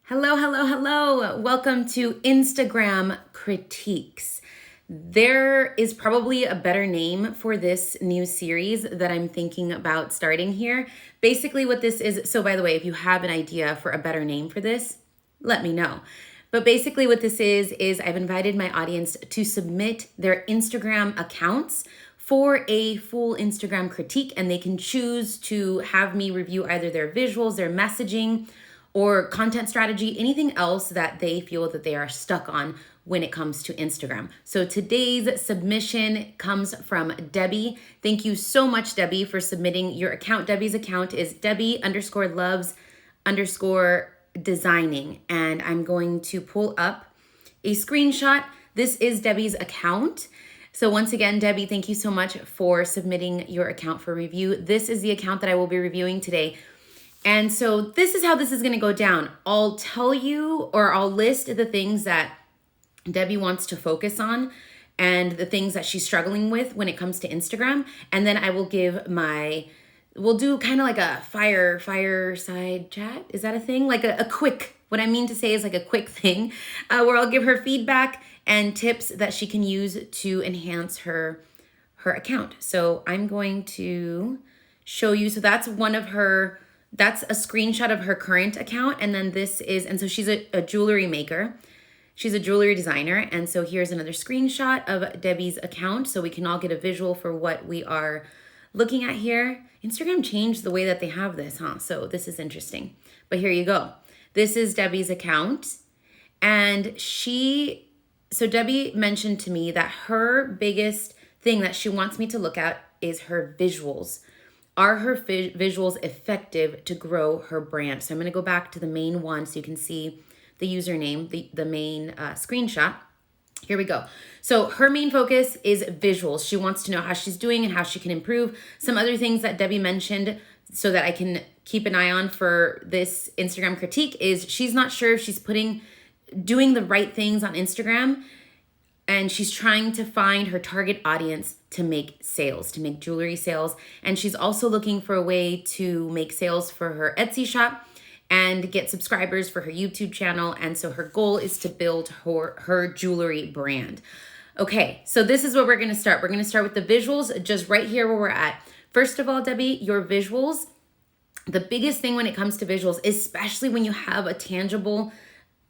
Hello, hello, hello. Welcome to Instagram Critiques. There is probably a better name for this new series that I'm thinking about starting here. Basically, what this is, so by the way, if you have an idea for a better name for this, let me know. But basically, what this is I've invited my audience to submit their Instagram accounts for a full Instagram critique, and they can choose to have me review either their visuals, their messaging, or content strategy, anything else that they feel that they are stuck on when it comes to Instagram. So today's submission comes from Debi. Thank you so much, Debi, for submitting your account. Debi's account is Debi_loves_designing. And I'm going to pull up a screenshot. This is Debi's account. So once again, Debi, thank you so much for submitting your account for review. This is the account that I will be reviewing today. And so this is how this is going to go down. I'll tell you, or I'll list the things that Debi wants to focus on and the things that she's struggling with when it comes to Instagram. And then I will give we'll do kind of like a fireside chat. Is that a thing? Like a quick, what I mean to say is like a quick thing where I'll give her feedback and tips that she can use to enhance her account. So I'm going to show you. So that's that's a screenshot of her current account. And then and so she's a jewelry maker. She's a jewelry designer. And so here's another screenshot of Debi's account so we can all get a visual for what we are looking at here. Instagram changed the way that they have this, huh? So this is interesting. But here you go. This is Debi's account. And so Debi mentioned to me that her biggest thing that she wants me to look at is her visuals. Are her visuals effective to grow her brand? So I'm going to go back to the main one so you can see the username, the main screenshot. Here we go. So her main focus is visuals. She wants to know how she's doing and how she can improve. Some other things that Debi mentioned so that I can keep an eye on for this Instagram critique is she's not sure if she's doing the right things on Instagram, and she's trying to find her target audience to make sales, to make jewelry sales. And she's also looking for a way to make sales for her Etsy shop and get subscribers for her YouTube channel. And so her goal is to build her jewelry brand. Okay, so this is where we're gonna start. We're gonna start with the visuals, just right here where we're at. First of all, Debi, your visuals, the biggest thing when it comes to visuals, especially when you have a tangible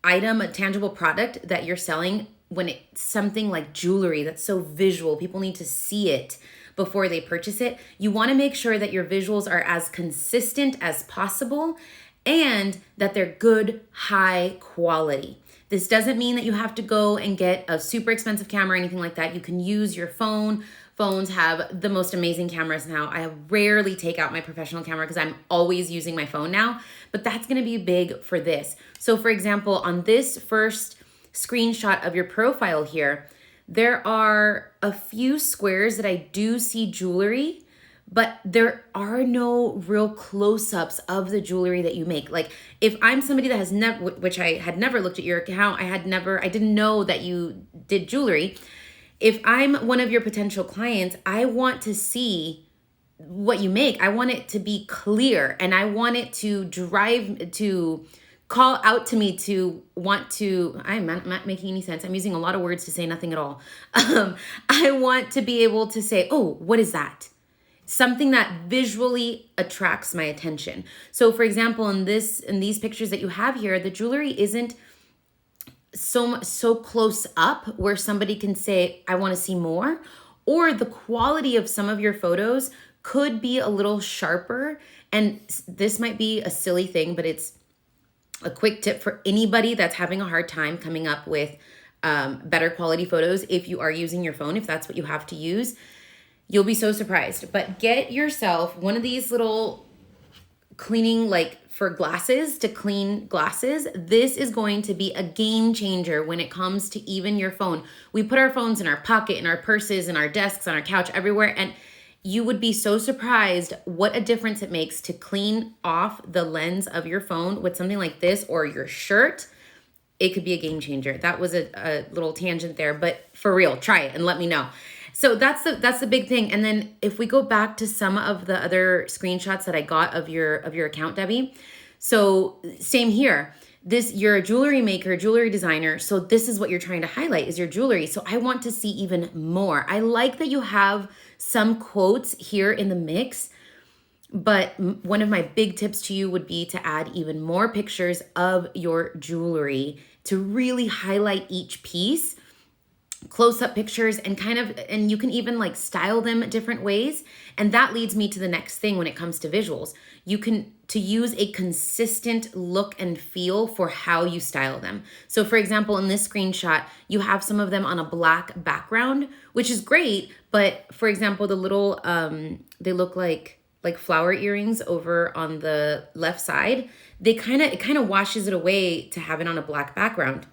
item, a tangible product that you're selling, when it's something like jewelry that's so visual, people need to see it before they purchase it. You want to make sure that your visuals are as consistent as possible and that they're good, high quality. This doesn't mean that you have to go and get a super expensive camera or anything like that. You can use your phone. Phones have the most amazing cameras now. I rarely take out my professional camera because I'm always using my phone now, but that's going to be big for this. So for example, on this first screenshot of your profile here, there are a few squares that I do see jewelry, but there are no real close-ups of the jewelry that you make. Like if I'm somebody that has never, which I had never looked at your account, I didn't know that you did jewelry. If I'm one of your potential clients, I want to see what you make. I want it to be clear, and I want it to call out to me to want to, I'm not making any sense. I'm using a lot of words to say nothing at all. I want to be able to say, oh, what is that? Something that visually attracts my attention. So for example, in these pictures that you have here, the jewelry isn't so close up where somebody can say, I want to see more, or the quality of some of your photos could be a little sharper. And this might be a silly thing, but it's a quick tip for anybody that's having a hard time coming up with better quality photos. If you are using your phone, if that's what you have to use, you'll be so surprised. But get yourself one of these little cleaning, like for glasses, to clean glasses. This is going to be a game changer when it comes to even your phone. We put our phones in our pocket, in our purses, in our desks, on our couch, everywhere. And you would be so surprised what a difference it makes to clean off the lens of your phone with something like this or your shirt. It could be a game changer. That was a little tangent there, but for real, try it and let me know. So that's the big thing. And then if we go back to some of the other screenshots that I got of your account, Debi. So same here. you're a jewelry maker, jewelry designer, so this is what you're trying to highlight is your jewelry. So I want to see even more. I like that you have some quotes here in the mix, but one of my big tips to you would be to add even more pictures of your jewelry to really highlight each piece, close-up pictures, and you can even like style them different ways. And that leads me to the next thing when it comes to visuals. You can to use a consistent look and feel for how you style them. So for example, in this screenshot, you have some of them on a black background, which is great. But for example, the little, they look like flower earrings over on the left side. It kind of washes it away to have it on a black background.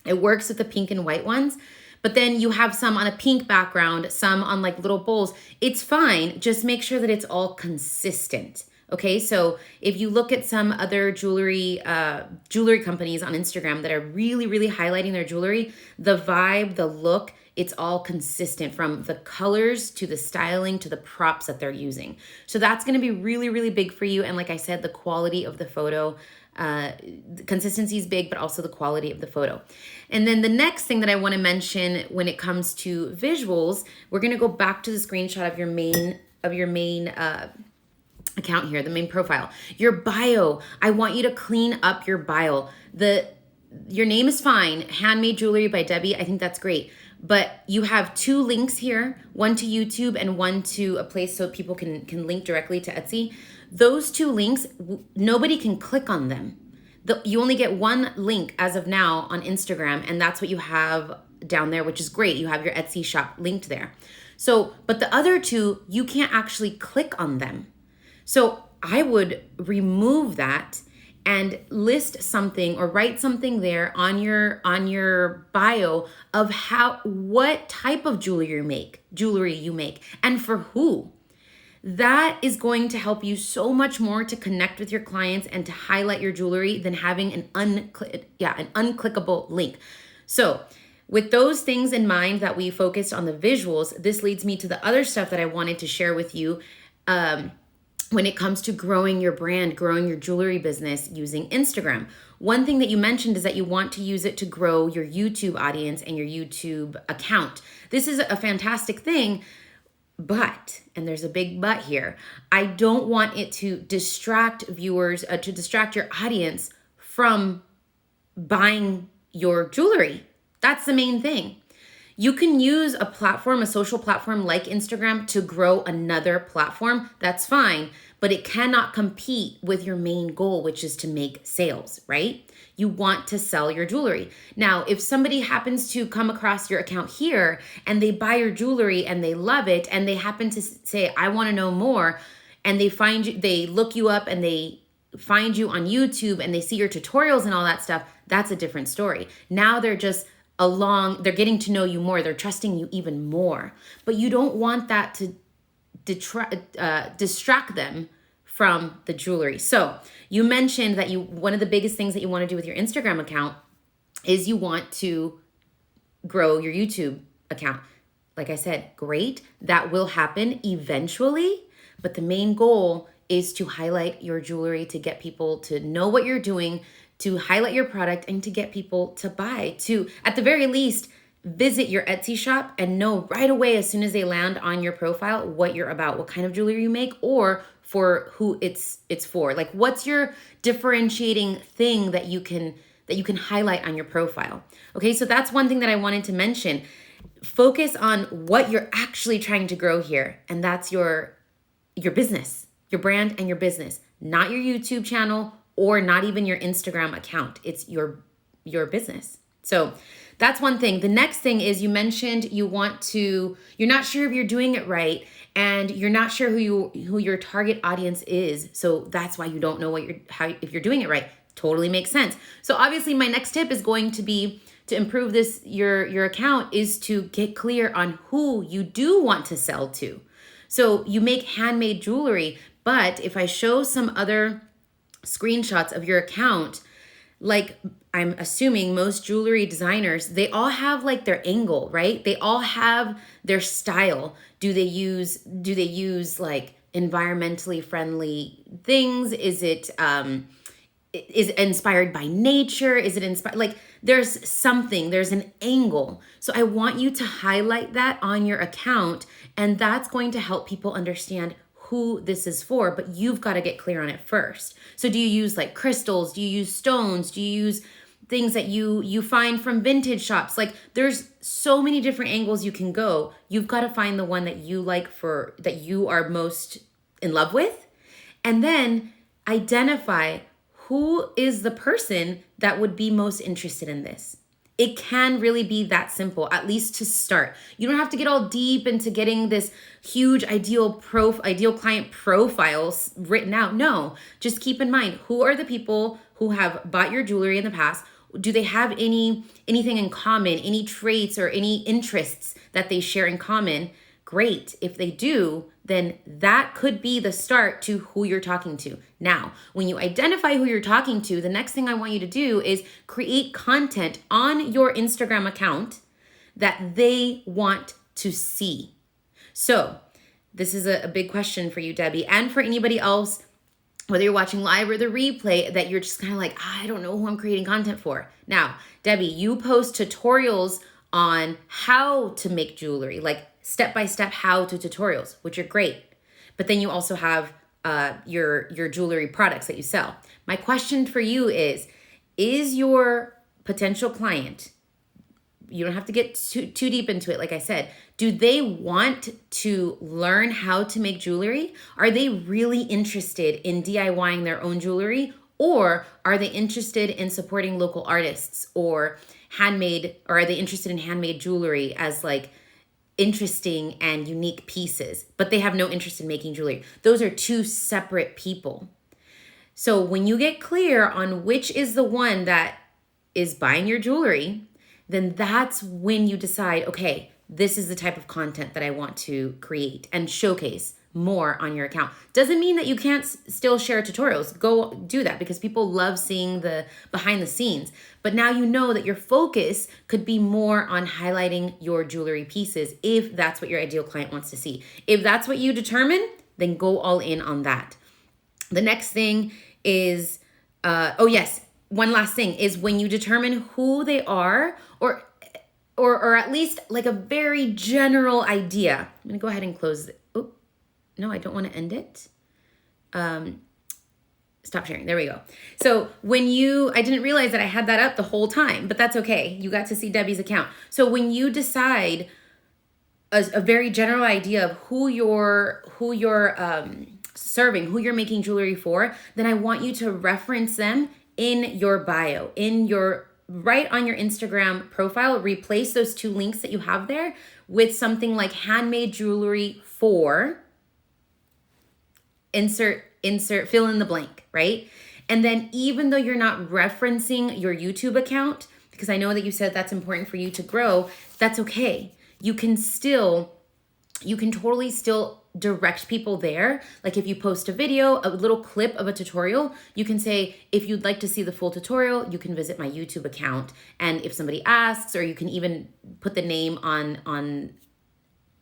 It works with the pink and white ones. But then you have some on a pink background, some on like little bowls. It's fine. Just make sure that it's all consistent. Okay, so if you look at some other jewelry companies on Instagram that are really, really highlighting their jewelry, the vibe, the look, it's all consistent from the colors to the styling to the props that they're using. So that's going to be really, really big for you. And like I said, the quality of the photo, consistency is big, but also the quality of the photo. And then the next thing that I want to mention when it comes to visuals, we're going to go back to the screenshot of your main account here, the main profile. Your bio, I want you to clean up your bio. Your name is fine, Handmade Jewelry by Debi. I think that's great. But you have 2 links here, one to YouTube and one to a place so people can link directly to Etsy. Those 2 links, nobody can click on them. You only get 1 link as of now on Instagram, and that's what you have down there, which is great. You have your Etsy shop linked there. So, but the other 2, you can't actually click on them. So I would remove that and list something or write something there on your bio of what type of jewelry you make and for who. That is going to help you so much more to connect with your clients and to highlight your jewelry than having an unclickable link. So with those things in mind that we focused on the visuals, this leads me to the other stuff that I wanted to share with you when it comes to growing your brand, growing your jewelry business using Instagram. One thing that you mentioned is that you want to use it to grow your YouTube audience and your YouTube account. This is a fantastic thing, but, and there's a big but here, I don't want it to distract viewers, to distract your audience from buying your jewelry. That's the main thing. You can use a social platform like Instagram to grow another platform. That's fine, but it cannot compete with your main goal, which is to make sales, right? You want to sell your jewelry. Now, if somebody happens to come across your account here and they buy your jewelry and they love it and they happen to say, I want to know more, and they find you, they look you up and they find you on YouTube and they see your tutorials and all that stuff, that's a different story. Now they're getting to know you more. They're trusting you even more. But you don't want that to distract them from the jewelry. So you mentioned that one of the biggest things that you want to do with your Instagram account is you want to grow your YouTube account. Like I said, great. That will happen eventually. But the main goal is to highlight your jewelry, to get people to know what you're doing, to highlight your product, and to get people to buy, to, at the very least, visit your Etsy shop and know right away as soon as they land on your profile what you're about, what kind of jewelry you make, or for who it's for. Like, what's your differentiating thing that you can highlight on your profile? Okay, so that's one thing that I wanted to mention. Focus on what you're actually trying to grow here, and that's your business, your brand and your business, not your YouTube channel or not even your Instagram account. It's your business. So that's one thing. The next thing is, you mentioned you're not sure if you're doing it right, and you're not sure who your target audience is. So that's why you don't know if you're doing it right. Totally makes sense. So obviously my next tip is going to be to improve your account is to get clear on who you do want to sell to. So you make handmade jewelry, but if I show some other screenshots of your account, like I'm assuming most jewelry designers, they all have like their angle, right? They all have their style. Do they use like environmentally friendly things? Is it is it inspired by nature? Is it inspired? Like there's something, there's an angle. So I want you to highlight that on your account, and that's going to help people understand who this is for, but you've got to get clear on it first. So do you use like crystals? Do you use stones? Do you use things that you find from vintage shops? Like there's so many different angles you can go. You've got to find the one that you like, for that you are most in love with, and then identify who is the person that would be most interested in this. It can really be that simple, at least to start. You don't have to get all deep into getting this huge ideal client profiles written out. No, just keep in mind, who are the people who have bought your jewelry in the past? Do they have anything in common, any traits or any interests that they share in common? Great. If they do, then that could be the start to who you're talking to. Now, when you identify who you're talking to, the next thing I want you to do is create content on your Instagram account that they want to see. So this is a big question for you, Debi, and for anybody else, whether you're watching live or the replay, that you're just kind of like, I don't know who I'm creating content for. Now, Debi, you post tutorials on how to make jewelry, like step-by-step how-to tutorials, which are great. But then you also have your jewelry products that you sell. My question for you is your potential client, you don't have to get too deep into it, like I said, do they want to learn how to make jewelry? Are they really interested in DIYing their own jewelry? Or are they interested in supporting local artists or handmade, or are they interested in handmade jewelry as like interesting and unique pieces, but they have no interest in making jewelry? Those are two separate people. So when you get clear on which is the one that is buying your jewelry, then that's when you decide, okay, this is the type of content that I want to create and showcase more on your account. Doesn't mean that you can't still share tutorials. Go do that, because people love seeing the behind the scenes. But now you know that your focus could be more on highlighting your jewelry pieces, if that's what your ideal client wants to see. If that's what you determine, then go all in on that. The next thing is, one last thing is when you determine who they are, or at least like a very general idea. I'm gonna go ahead and close it. Oh, no, I don't want to end it. Stop sharing. There we go. So I didn't realize that I had that up the whole time, but that's okay. You got to see Debi's account. So when you decide a very general idea of who you're serving, who you're making jewelry for, then I want you to reference them in your bio, right on your Instagram profile. Replace those two links that you have there with something like handmade jewelry for insert, fill in the blank, right? And then even though you're not referencing your YouTube account, because I know that you said that's important for you to grow, that's okay. You can totally still direct people there. Like if you post a video, a little clip of a tutorial, you can say, if you'd like to see the full tutorial, you can visit my YouTube account. And if somebody asks, or you can even put the name on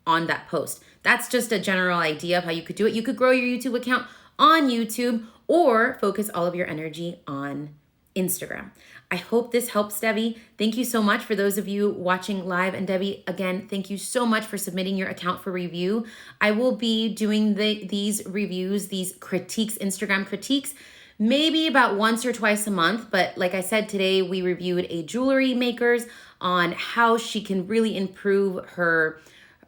that post. That's just a general idea of how you could do it. You could grow your YouTube account on YouTube, or focus all of your energy on Instagram. I hope this helps, Debi. Thank you so much for those of you watching live. And Debi, again, thank you so much for submitting your account for review. I will be doing these reviews, these critiques, Instagram critiques, maybe about once or twice a month. But like I said, today we reviewed a jewelry maker's on how she can really improve her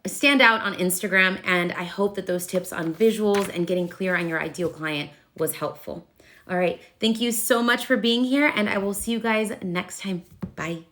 stand out on Instagram. And I hope that those tips on visuals and getting clear on your ideal client was helpful. All right. Thank you so much for being here, and I will see you guys next time. Bye.